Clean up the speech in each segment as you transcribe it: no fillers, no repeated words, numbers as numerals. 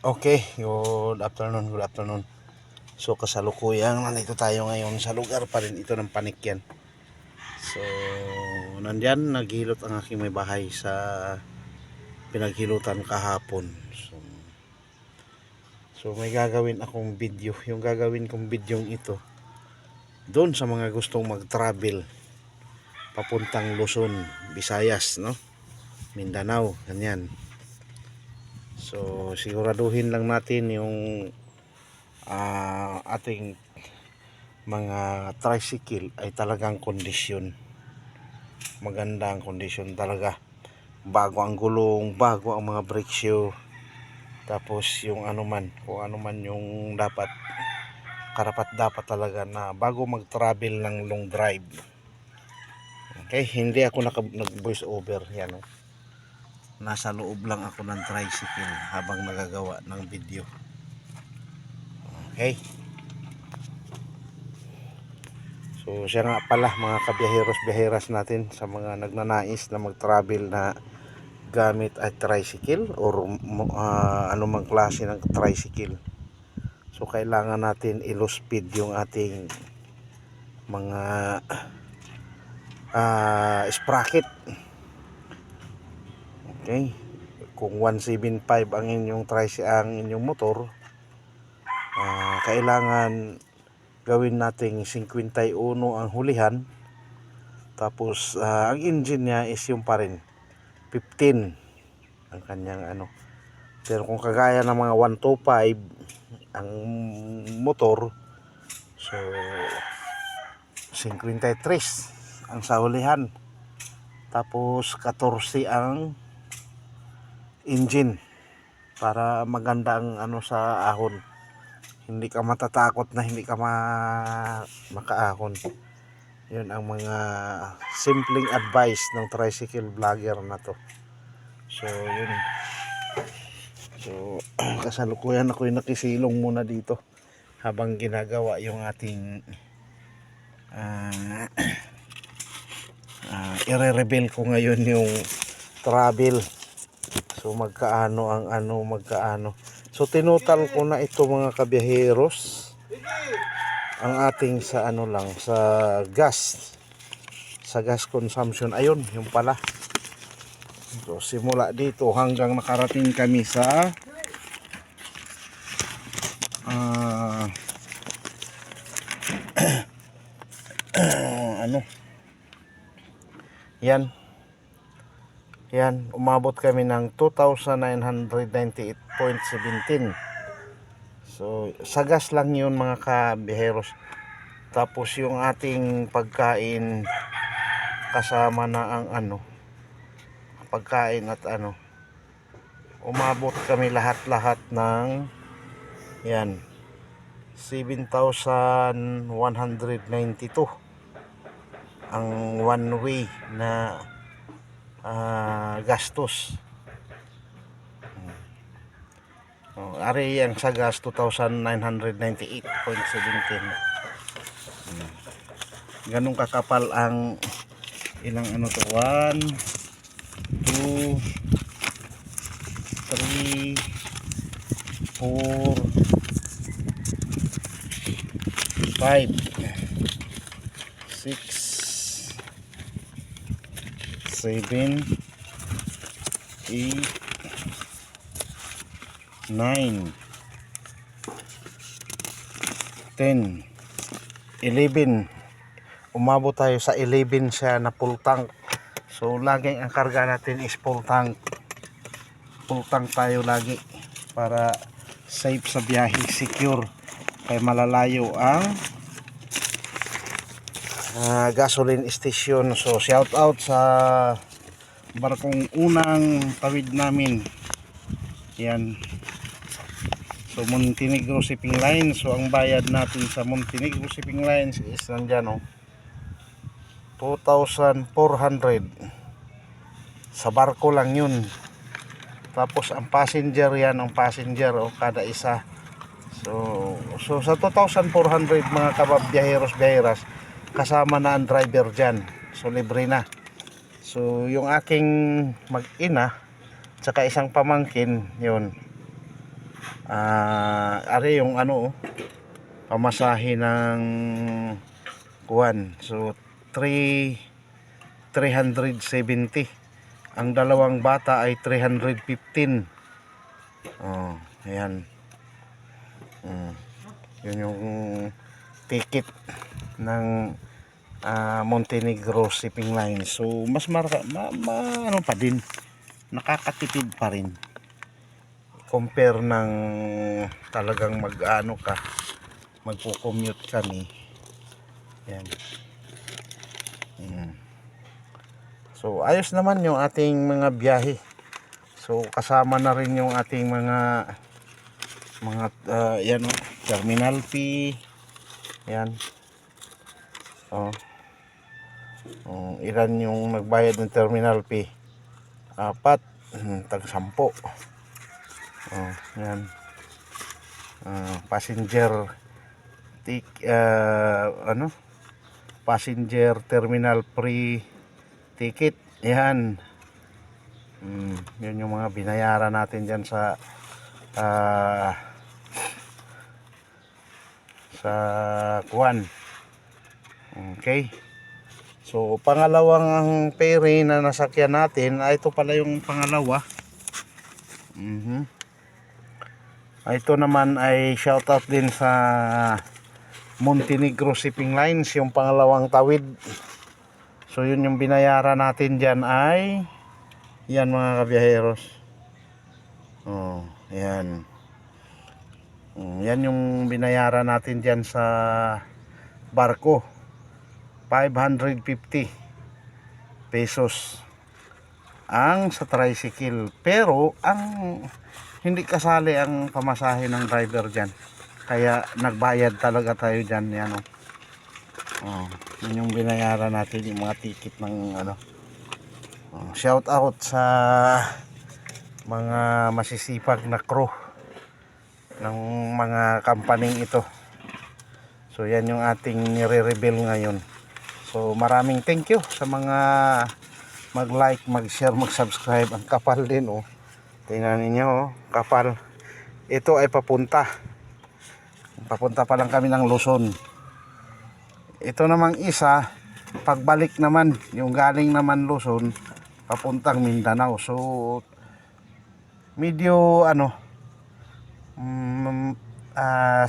Okay, good afternoon, good afternoon. So kasalukuyang nandito tayo ngayon sa lugar pa rin ito ng Panikyan. So nandyan, naghilot ang aking may bahay sa pinaghilutan kahapon. So may gagawin akong video. Yung gagawin kong video ito doon sa mga gustong mag-travel papuntang Luzon, Visayas, no? Mindanao, ganyan. So siguraduhin lang natin yung ating mga tricycle ay talagang kondisyon, maganda ang kondisyon talaga, bago ang gulong, bago ang mga brake shoe, tapos yung kung ano man yung karapat dapat talaga na bago mag travel ng long drive. Okay, hindi ako nag voice over yan, oh. Nasa loob lang ako ng tricycle habang nagagawa ng video. Okay. So siya nga pala, mga kabiyaheros-biyaheras natin, sa mga nagnanais na mag-travel na gamit at tricycle or anumang klase ng tricycle. So kailangan natin i-low speed yung ating mga sprocket. Okay. Kung 175 ang inyong ang inyong motor, kailangan gawin nating 51 ang hulihan. Tapos ang engine niya is yung pa rin 15 ang kanyang Pero kung kagaya ng mga 125 ang motor, so 53 ang sahulihan. Tapos 14 ang engine para maganda ang sa ahon. Hindi ka matatakot na hindi ka makaahon. Yun ang mga simpleng advice ng tricycle vlogger na to. So yun. So kasalukuyan ako yung nakisilong muna dito habang ginagawa yung ating i-reveal ko ngayon yung travel. So magkaano magkaano. So tinutal ko na ito, mga kabiyaheros, ang ating sa gas consumption. Ayun, yung pala. So simula dito hanggang nakarating kami sa yan, umabot kami ng 2,998.17. So sa gas lang yun, mga kabiyaheros. Tapos yung ating pagkain kasama na ang pagkain at umabot kami lahat-lahat ng 7,192 ang one way na gastos. Ari ang sa gas 2,998.17. Ganun kakapal ang ilang 1, 2, 3, 4, 5, 6, 7, 8, 9, 10, 11. Umabot tayo sa 11 siya na full tank. So laging ang karga natin is full tank. Full tank tayo lagi para safe sa biyahe, secure. Kaya malalayo ang gasoline station. So shout out sa barkong unang tawid namin. Yan. So Montenegro Shipping Lines. So ang bayad natin sa Montenegro Shipping Lines is nandyan 2,400 sa barko lang yun. Tapos ang passenger kada isa. So sa 2,400, mga kababiyaheros-biyaheras, kasama na ang driver dyan. So libre na. So yung aking mag-ina tsaka isang pamangkin, yun, Are yung ano, pamasahe ng kuwan. So 370. Ang dalawang bata ay 315. Oh, ayan. Yun yung ticket ng Montenegro shipping line. So mas ano pa din, nakakatipid pa rin compare ng talagang mag-ano ka, magpo-commute kami. Yan. So ayos naman yung ating mga biyahe. So kasama na rin yung ating mga yan, terminal fee. Yan. Ilan yung nagbayad ng terminal fee? 4, tag 10. Yan. Passenger passenger terminal free ticket. Yan. Yun yung mga binayaran natin dyan sa kuwan. Okay. So pangalawang ferry na nasakyan natin, ito pala yung pangalawa. Ito naman ay shoutout din sa Montenegro Shipping Lines, yung pangalawang tawid. So yun yung binayaran natin dyan ay yan mga kabiyaheros. Yan. Yan yung binayaran natin dyan sa barko, 550 pesos ang sa tricycle. Pero ang hindi kasali ang pamasahe ng driver dyan, kaya nagbayad talaga tayo dyan. Yan, yun yung binayaran natin, yung mga ticket ng ano. Shout out sa mga masisipag na crew ng mga company ito. So yan yung ating nire-reveal ngayon. So maraming thank you sa mga mag-like, mag-share, mag-subscribe. Ang kapal din, tingnan ninyo, kapal. Ito ay papunta pa lang kami ng Luzon. Ito namang isa, pagbalik naman, yung galing naman Luzon papuntang Mindanao. So medyo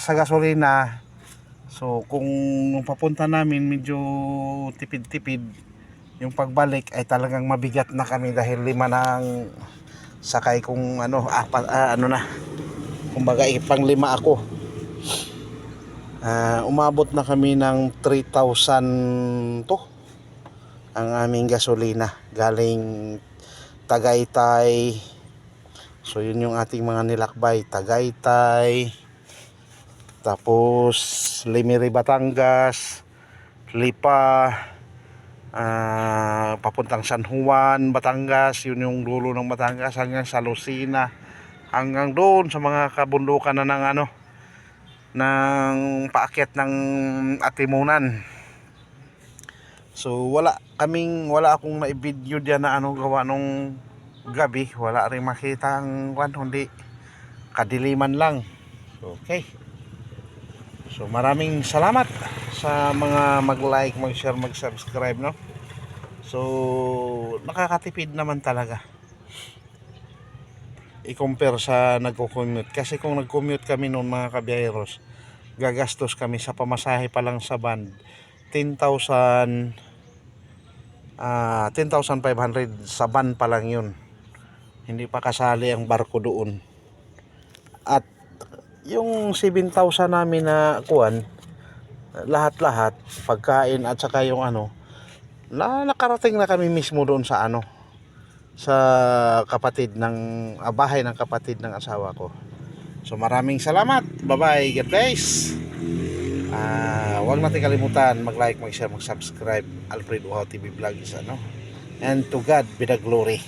sa gasolina, so kung papunta namin medyo tipid-tipid, yung pagbalik ay talagang mabigat na kami dahil 5 nang sakay kung kumbaga ipang 5 ako. Umabot na kami ng 3,000 to ang aming gasolina galing Tagaytay. So yun yung ating mga nilakbay, Tagaytay, tapos Limiri, Batangas, Lipa, papuntang San Juan, Batangas, yun yung dulo ng Batangas, hanggang sa Lucena, hanggang doon sa mga kabundukan na ng ng paakyat ng Atimunan. So wala akong na-video diyan na gawa nung gabi. Wala rin makita ang kundi kadiliman lang. Okay. So maraming salamat sa mga mag-like, mag-share, mag-subscribe, no? So nakakatipid naman talaga i-compare sa nagko-commute. Kasi kung nag-commute kami noon mga kabiyaheros, gagastos kami sa pamasahe pa lang sa van 10,500 sa van pa lang yun. Hindi pa kasali ang barko doon. At yung 7,000 namin na kuwan, lahat-lahat, pagkain at saka yung nakarating na kami mismo doon sa sa kapatid ng bahay ng kapatid ng asawa ko. So maraming salamat. Bye-bye. God bless. Huwag natin kalimutan mag-like, mag-share, mag-subscribe. Alfred Uhaw TV Vlogs, and to God be the glory.